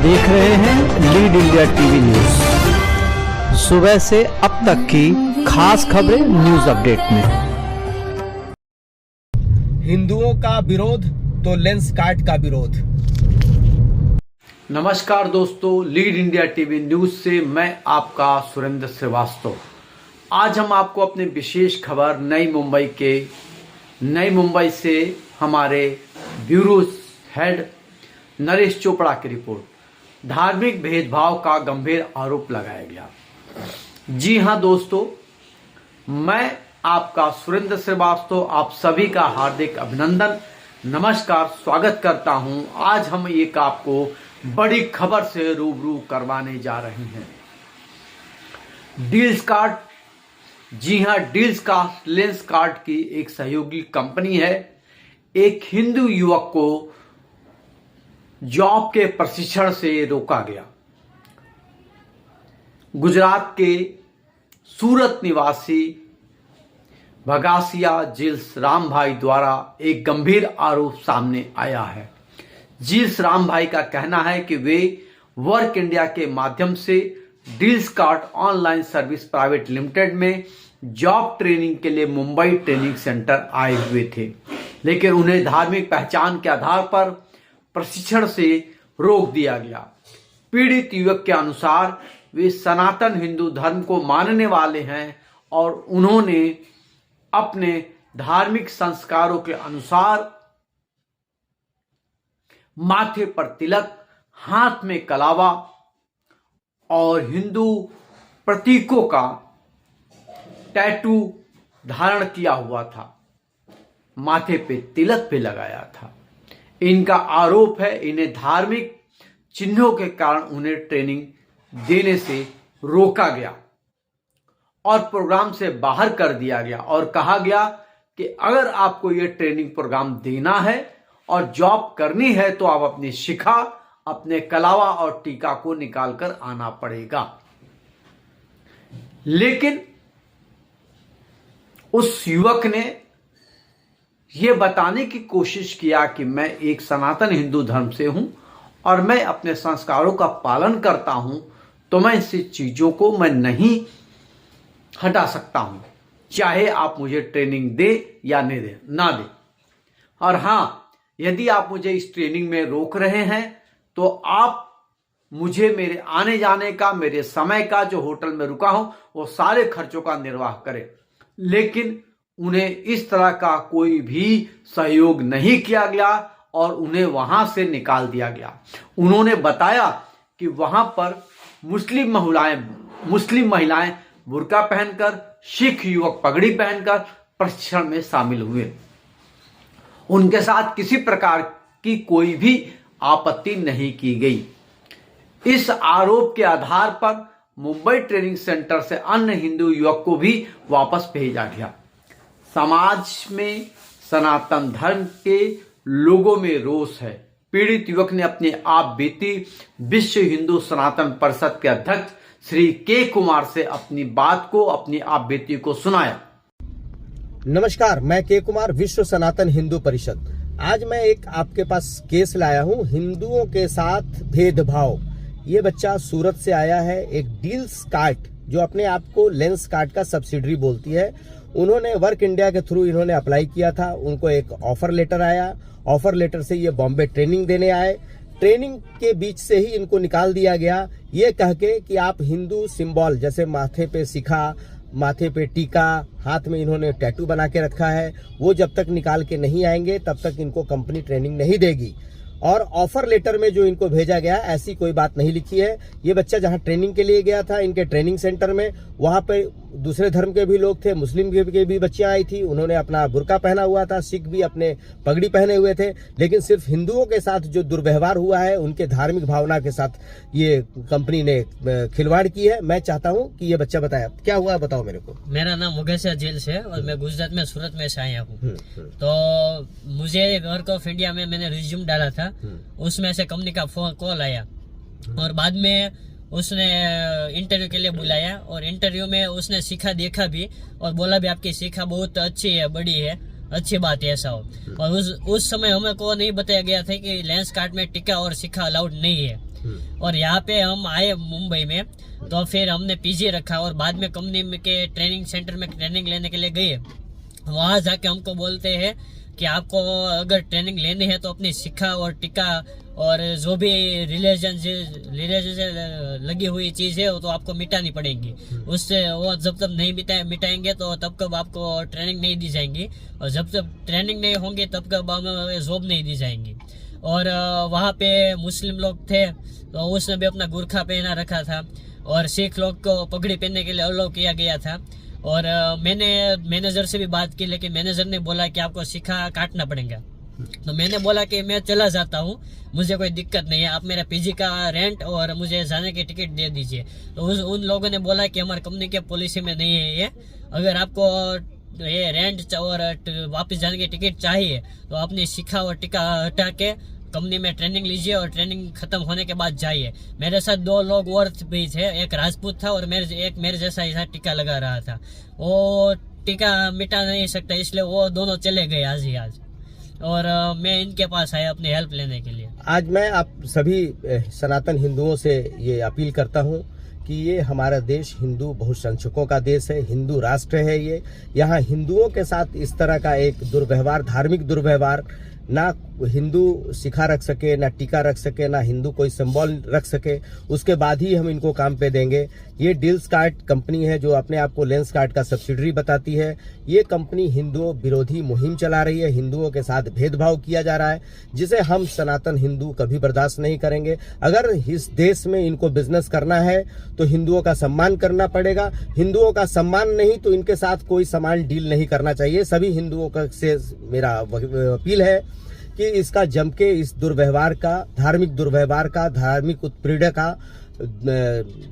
देख रहे हैं लीड इंडिया टीवी न्यूज। सुबह से अब तक की खास खबरें न्यूज अपडेट में। हिंदुओं का विरोध तो लेंस कार्ड का विरोध। नमस्कार दोस्तों, लीड इंडिया टीवी न्यूज से मैं आपका सुरेंद्र श्रीवास्तव। आज हम आपको अपनी विशेष खबर नई मुंबई से हमारे ब्यूरो हेड नरेश चोपड़ा की रिपोर्ट। धार्मिक भेदभाव का गंभीर आरोप लगाया गया। जी हां दोस्तों, मैं आपका सुरेंद्र श्रीवास्तव आप सभी का हार्दिक अभिनंदन, नमस्कार, स्वागत करता हूं। आज हम एक आपको बड़ी खबर से रूबरू करवाने जा रहे हैं। डील्स कार्ड, जी हां, डील्स कार्ड लेंस कार्ड की एक सहयोगी कंपनी है। एक हिंदू युवक को जॉब के प्रशिक्षण से रोका गया। गुजरात के सूरत निवासी भगासिया जिल्स राम भाई द्वारा एक गंभीर आरोप सामने आया है। जिल्स राम भाई का कहना है कि वे वर्क इंडिया के माध्यम से deals card online service private limited में जॉब ट्रेनिंग के लिए मुंबई ट्रेनिंग सेंटर आए हुए थे, लेकिन उन्हें धार्मिक पहचान के आधार पर प्रशिक्षण से रोक दिया गया। पीड़ित युवक के अनुसार वे सनातन हिंदू धर्म को मानने वाले हैं और उन्होंने अपने धार्मिक संस्कारों के अनुसार माथे पर तिलक, हाथ में कलावा और हिंदू प्रतीकों का टैटू धारण किया हुआ था, माथे पे तिलक भी लगाया था। इनका आरोप है इन्हें धार्मिक चिन्हों के कारण उन्हें ट्रेनिंग देने से रोका गया और प्रोग्राम से बाहर कर दिया गया और कहा गया कि अगर आपको ये ट्रेनिंग प्रोग्राम देना है और जॉब करनी है तो आप अपनी शिखा, अपने कलावा और टीका को निकाल कर आना पड़ेगा। लेकिन उस युवक ने यह बताने की कोशिश किया कि मैं एक सनातन हिंदू धर्म से हूं और मैं अपने संस्कारों का पालन करता हूं, तो मैं ऐसी चीजों को मैं नहीं हटा सकता हूं, चाहे आप मुझे ट्रेनिंग दे या ना दे। और हां, यदि आप मुझे इस ट्रेनिंग में रोक रहे हैं तो आप मुझे मेरे आने जाने का, मेरे समय का, जो होटल में रुका हूं वो सारे खर्चों का निर्वाह करें। लेकिन उन्हें इस तरह का कोई भी सहयोग नहीं किया गया और उन्हें वहां से निकाल दिया गया। उन्होंने बताया कि वहां पर मुस्लिम महिलाएं बुर्का पहनकर, सिख युवक पगड़ी पहनकर प्रशिक्षण में शामिल हुए। उनके साथ किसी प्रकार की कोई भी आपत्ति नहीं की गई। इस आरोप के आधार पर मुंबई ट्रेनिंग सेंटर से अन्य हिंदू युवक को भी वापस भेजा गया। समाज में सनातन धर्म के लोगों में रोष है। पीड़ित युवक ने अपनी आप बीती विश्व हिंदू सनातन परिषद के अध्यक्ष श्री के कुमार से अपनी बात को, अपनी आप बीती को सुनाया। नमस्कार, मैं के कुमार, विश्व सनातन हिंदू परिषद। आज मैं एक आपके पास केस लाया हूं, हिंदुओं के साथ भेदभाव। ये बच्चा सूरत से आया है। एक डील्स कार्ड, जो अपने आप को लेंस कार्ड का सब्सिडरी बोलती है, उन्होंने वर्क इंडिया के थ्रू इन्होंने अप्लाई किया था। उनको एक ऑफर लेटर आया। ऑफर लेटर से ये बॉम्बे ट्रेनिंग देने आए। ट्रेनिंग के बीच से ही इनको निकाल दिया गया, ये कह के कि आप हिंदू सिंबल जैसे माथे पे शिखा, माथे पे टीका, हाथ में इन्होंने टैटू बना के रखा है, वो जब तक निकाल के नहीं आएंगे तब तक इनको कंपनी ट्रेनिंग नहीं देगी। और ऑफर लेटर में जो इनको भेजा गया ऐसी कोई बात नहीं लिखी है। ये बच्चा जहां ट्रेनिंग के लिए गया था, इनके ट्रेनिंग सेंटर में, वहां पे दूसरे धर्म के भी लोग थे, मुस्लिम के भी बच्चियां आई थी। उन्होंने अपना बुर्का पहना हुआ था, सिख भी अपने पगड़ी पहने हुए थे। लेकिन सिर्फ हिंदुओं के साथ जो दुर्व्यवहार हुआ है, उनके धार्मिक भावना के साथ ये कंपनी ने खिलवाड़ की है। मैं चाहता हूँ कि ये बच्चा बताया क्या हुआ, बताओ मेरे को। मेरा नाम मुगेशिया जिल्स है और मैं गुजरात में सूरत में से आया हूँ। तो मुझे वर्क ऑफ इंडिया में मैंने रिज्यूम डाला था, उसमें से कंपनी का कॉल आया और बाद में उसने इंटरव्यू के लिए बुलाया और इंटरव्यू में उसने शिखा देखा भी और बोला भी आपकी शिखा बहुत अच्छी है, बड़ी है, अच्छी बात है ऐसा हो। और उस समय हमें को नहीं बताया गया था कि लेंस कार्ड में टीका और शिखा अलाउड नहीं है। और यहाँ पे हम आए मुंबई में, तो फिर हमने पीजी रखा और बाद में कंपनी के ट्रेनिंग सेंटर में ट्रेनिंग लेने के लिए गए। वहाँ जाके हमको बोलते हैं कि आपको अगर ट्रेनिंग लेनी है तो अपनी शिखा और टीका और जो भी रिलीजन से लगी हुई चीज है वो तो आपको मिटानी पड़ेगी। उससे वो जब तक नहीं मिटाएंगे तो तब कब आपको ट्रेनिंग नहीं दी जाएंगी, और जब तक ट्रेनिंग नहीं होंगी तब कब हमें जॉब नहीं दी जाएंगी। और वहाँ पे मुस्लिम लोग थे तो उसने भी अपना गुरखा पहना रखा था, और सिख लोग को पगड़ी पहनने के लिए अलाउ किया गया था। और मैंने मैनेजर से भी बात की, लेकिन मैनेजर ने बोला कि आपको शिखा काटना पड़ेगा। तो मैंने बोला कि मैं चला जाता हूँ, मुझे कोई दिक्कत नहीं है, आप मेरा पीजी का रेंट और मुझे जाने की टिकट दे दीजिए। तो उन लोगों ने बोला कि हमारी कंपनी के पॉलिसी में नहीं है ये, अगर आपको ये रेंट और वापस जाने की टिकट चाहिए तो अपनी शिखा और टिका हटा के कंपनी में ट्रेनिंग लीजिए और ट्रेनिंग खत्म होने के बाद जाइए। मेरे साथ 2 लोग और भी थे, एक राजपूत था और एक मेरे जैसा ही टीका लगा रहा था। वो टीका मिटा नहीं सकता, इसलिए वो दोनों चले गए आज ही आज, और मैं इनके पास आया अपनी हेल्प लेने के लिए। आज मैं आप सभी सनातन हिंदुओं से ये अपील करता हूँ कि ये हमारा देश हिंदू बहुसंख्यकों का देश है, हिंदू राष्ट्र है ये। यहाँ हिंदुओं के साथ इस तरह का एक दुर्व्यवहार, धार्मिक दुर्व्यवहार, ना हिंदू शिखा रख सके, ना टीका रख सके, ना हिंदू कोई सिंबल रख सके, उसके बाद ही हम इनको काम पे देंगे। ये डेलस्कार्ट कंपनी है जो अपने आप को लेंसकार्ट का सब्सिडरी बताती है। ये कंपनी हिंदुओं विरोधी मुहिम चला रही है, हिंदुओं के साथ भेदभाव किया जा रहा है, जिसे हम सनातन हिंदू कभी बर्दाश्त नहीं करेंगे। अगर इस देश में इनको बिजनेस करना है तो हिंदुओं का सम्मान करना पड़ेगा। हिंदुओं का सम्मान नहीं तो इनके साथ कोई समान डील नहीं करना चाहिए। सभी हिंदुओं का से मेरा अपील है कि इसका जम के इस दुर्व्यवहार का, धार्मिक दुर्व्यवहार का, धार्मिक उत्पीड़न का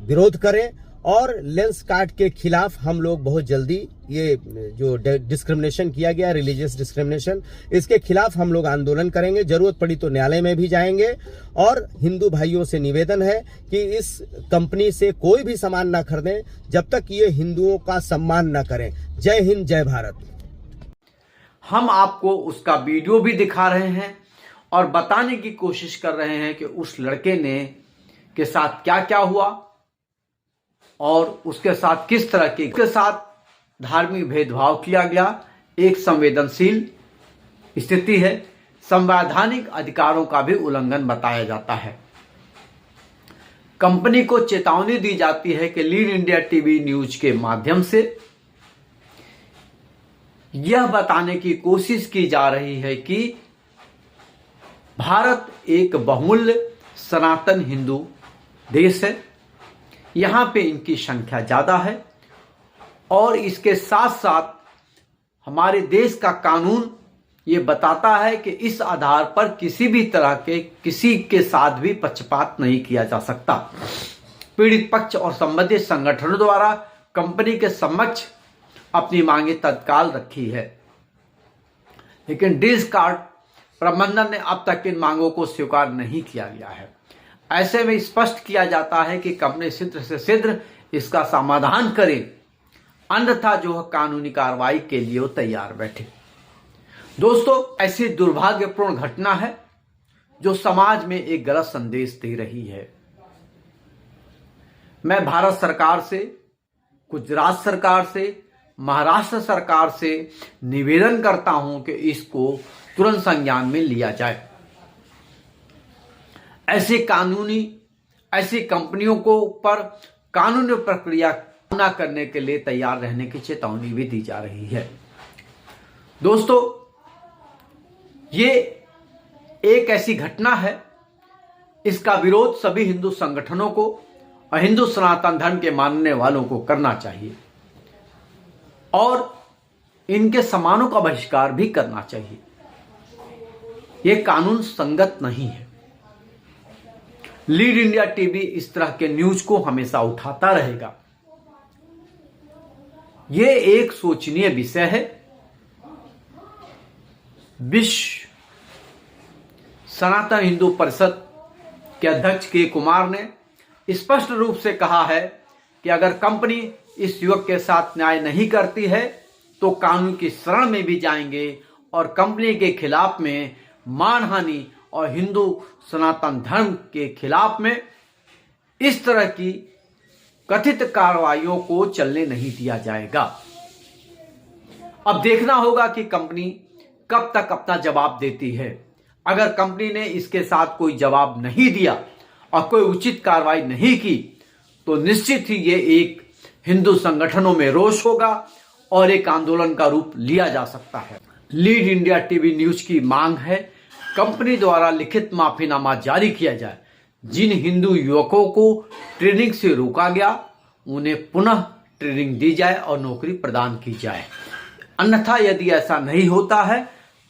विरोध करें, और लेंसकार्ट के खिलाफ हम लोग बहुत जल्दी ये जो डिस्क्रिमिनेशन किया गया, रिलीजियस डिस्क्रिमिनेशन, इसके खिलाफ हम लोग आंदोलन करेंगे। जरूरत पड़ी तो न्यायालय में भी जाएंगे। और हिंदू भाइयों से निवेदन है कि इस कंपनी से कोई भी सामान ना खरीदें जब तक ये हिंदुओं का सम्मान ना करें। जय हिंद, जय भारत। हम आपको उसका वीडियो भी दिखा रहे हैं और बताने की कोशिश कर रहे हैं कि उस लड़के ने के साथ क्या क्या हुआ और उसके साथ किस तरह के उसके साथ धार्मिक भेदभाव किया गया। एक संवेदनशील स्थिति है, संवैधानिक अधिकारों का भी उल्लंघन बताया जाता है। कंपनी को चेतावनी दी जाती है कि लीड इंडिया टीवी न्यूज के माध्यम से यह बताने की कोशिश की जा रही है कि भारत एक बहुमूल्य सनातन हिंदू देश है, यहाँ पे इनकी संख्या ज़्यादा है, और इसके साथ साथ हमारे देश का कानून ये बताता है कि इस आधार पर किसी भी तरह के किसी के साथ भी पक्षपात नहीं किया जा सकता। पीड़ित पक्ष और संबंधित संगठनों द्वारा कंपनी के समक्ष अपनी मांगे तत्काल रखी है, लेकिन डेलस्कार्ट प्रबंधन ने अब तक इन मांगों को स्वीकार नहीं किया गया है। ऐसे में स्पष्ट किया जाता है कि कंपनी शीघ्र से शीघ्र इसका समाधान करे, अन्यथा जो है कानूनी कार्रवाई के लिए वो तैयार बैठे। दोस्तों, ऐसी दुर्भाग्यपूर्ण घटना है जो समाज में एक गलत संदेश दे रही है। मैं भारत सरकार से, गुजरात सरकार से, महाराष्ट्र सरकार से निवेदन करता हूं कि इसको तुरंत संज्ञान में लिया जाए। ऐसी कंपनियों को पर कानूनी प्रक्रिया न करने के लिए तैयार रहने की चेतावनी भी दी जा रही है। दोस्तों, ये एक ऐसी घटना है, इसका विरोध सभी हिंदू संगठनों को और हिंदू सनातन धर्म के मानने वालों को करना चाहिए और इनके सामानों का बहिष्कार भी करना चाहिए। यह कानून संगत नहीं है। लीड इंडिया टीवी इस तरह के न्यूज को हमेशा उठाता रहेगा। यह एक सोचनीय विषय है। विश्व सनातन हिंदू परिषद के अध्यक्ष के कुमार ने स्पष्ट रूप से कहा है कि अगर कंपनी इस युवक के साथ न्याय नहीं करती है तो कानून की शरण में भी जाएंगे और कंपनी के खिलाफ में मानहानि और हिंदू सनातन धर्म के खिलाफ में इस तरह की कथित कार्रवाइयों को चलने नहीं दिया जाएगा। अब देखना होगा कि कंपनी कब तक अपना जवाब देती है। अगर कंपनी ने इसके साथ कोई जवाब नहीं दिया और कोई उचित कार्रवाई नहीं की तो निश्चित ही ये एक हिंदू संगठनों में रोष होगा और एक आंदोलन का रूप लिया जा सकता है। लीड इंडिया टीवी न्यूज की मांग है कंपनी द्वारा लिखित माफीनामा जारी किया जाए। जिन हिंदू युवकों को ट्रेनिंग से रोका गया उन्हें पुनः ट्रेनिंग दी जाए और नौकरी प्रदान की जाए। अन्यथा यदि ऐसा नहीं होता है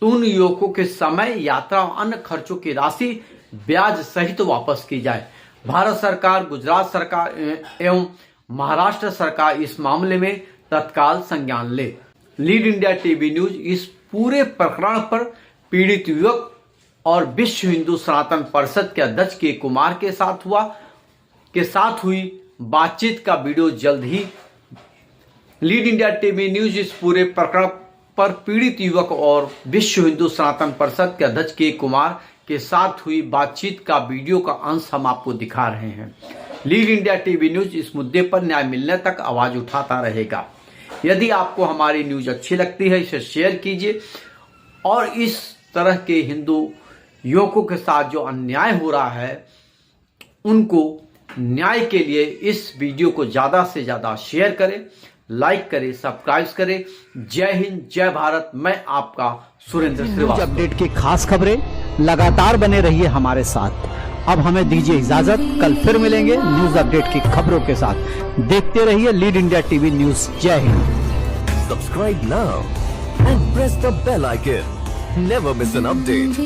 तो उन युवकों के समय, यात्रा और अन्य खर्चों की राशि ब्याज सहित वापस की जाए। भारत सरकार, गुजरात सरकार एवं महाराष्ट्र सरकार इस मामले में तत्काल संज्ञान ले। लीड इंडिया टीवी न्यूज इस पूरे प्रकरण पर पीड़ित युवक और विश्व हिंदू सनातन परिषद के अध्यक्ष के कुमार के साथ हुई बातचीत का वीडियो जल्द ही लीड इंडिया टीवी न्यूज इस पूरे प्रकरण पर पीड़ित युवक और विश्व हिंदू सनातन परिषद के अध्यक्ष के कुमार के साथ हुई बातचीत का वीडियो का अंश हम आपको दिखा रहे हैं। लीड इंडिया टीवी न्यूज इस मुद्दे पर न्याय मिलने तक आवाज उठाता रहेगा। यदि आपको हमारी न्यूज अच्छी लगती है इसे शेयर कीजिए और इस तरह के हिंदू युवकों के साथ जो अन्याय हो रहा है उनको न्याय के लिए इस वीडियो को ज्यादा से ज्यादा शेयर करें, लाइक करें, सब्सक्राइब करें। जय हिंद, जय भारत। मैं आपका सुरेंद्र श्रीवास्तव। अपडेट की खास खबरें लगातार बने रहिए हमारे साथ। अब हमें दीजिए इजाजत, कल फिर मिलेंगे न्यूज अपडेट की खबरों के साथ। देखते रहिए लीड इंडिया टीवी न्यूज। जय Hind. Subscribe now and press the bell icon. Never miss an update.